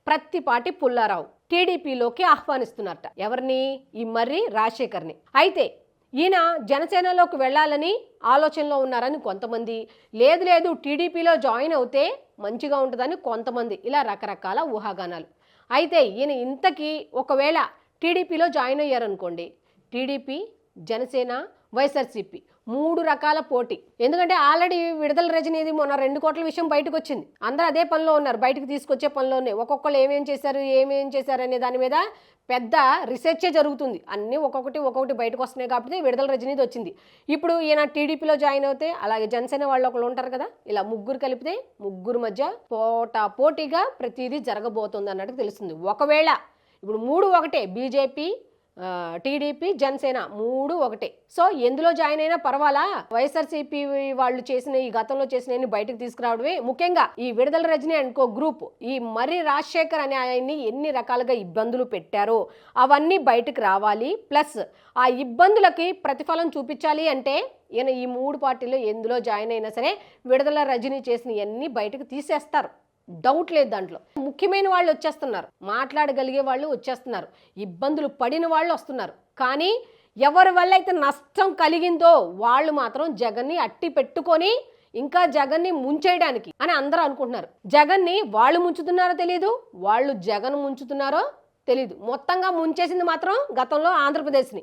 ప్రత్తిపాటి పుల్లారావు టీడీపీలోకి ఆహ్వానిస్తున్నారట. ఎవరిని? ఈ మర్రి రాజశేఖర్ని. అయితే ఈయన జనసేనలోకి వెళ్ళాలని ఆలోచనలో ఉన్నారని కొంతమంది, లేదు లేదు టీడీపీలో జాయిన్ అవుతే మంచిగా ఉంటుందని కొంతమంది, ఇలా రకరకాల ఊహాగానాలు. అయితే ఈయన ఇంతకీ ఒకవేళ టీడీపీలో జాయిన్ అయ్యారనుకోండి, టీడీపీ, జనసేన, వైఎస్ఆర్సీపీ 3 రకాల పోటీ. ఎందుకంటే ఆల్రెడీ విడుదల రజనీది మొన్న 2 కోట్ల విషయం బయటకు వచ్చింది. అందరూ అదే పనిలో ఉన్నారు, బయటకు తీసుకొచ్చే పనిలోనే. ఒక్కొక్కళ్ళు ఏమేం చేశారు అనే దాని మీద పెద్ద రీసెర్చే జరుగుతుంది. అన్నీ ఒక్కొక్కటి బయటకు వస్తున్నాయి కాబట్టి విడుదల రజనీది వచ్చింది. ఇప్పుడు ఈయన టీడీపీలో జాయిన్ అవుతే, అలాగే జనసేన వాళ్ళు ఒకళ్ళు ఉంటారు కదా, ఇలా ముగ్గురు కలిపితే ముగ్గురు మధ్య పోటీగా ప్రతిదీ జరగబోతుంది అన్నట్టు తెలుస్తుంది. ఒకవేళ ఇప్పుడు 3 ఒకటే, బీజేపీ, టీడీపీ, జనసేన 3 ఒకటే. సో ఎందులో జాయిన్ అయినా పర్వాలా, వైఎస్ఆర్సీపీ వాళ్ళు చేసిన ఈ గతంలో చేసిన బయటకు తీసుకురావడమే. ముఖ్యంగా ఈ విడుదల రజనీ అనుకో గ్రూప్, ఈ మర్రి రాజశేఖర్ అనే ఆయన్ని ఎన్ని రకాలుగా ఇబ్బందులు పెట్టారో అవన్నీ బయటకు రావాలి. ప్లస్ ఆ ఇబ్బందులకి ప్రతిఫలం చూపించాలి అంటే ఈయన ఈ 3 పార్టీలో ఎందులో జాయిన్ అయినా సరే విడుదల రజనీ చేసిన ఇవన్నీ బయటకు తీసేస్తారు, డౌట్ లేదు దాంట్లో. ముఖ్యమైన వాళ్ళు వచ్చేస్తున్నారు, మాట్లాడగలిగే వాళ్ళు వచ్చేస్తున్నారు, ఇబ్బందులు పడిన వాళ్ళు వస్తున్నారు. కానీ ఎవరి వల్ల అయితే నష్టం కలిగిందో వాళ్ళు మాత్రం జగన్ని అట్టి పెట్టుకొని ఇంకా జగన్ని ముంచేయడానికి అని అందరూ అనుకుంటున్నారు. జగన్ని వాళ్ళు ముంచుతున్నారో తెలియదు, వాళ్ళు జగన్ ముంచుతున్నారో తెలీదు. మొత్తంగా ముంచేసింది మాత్రం గతంలో ఆంధ్రప్రదేశ్ని.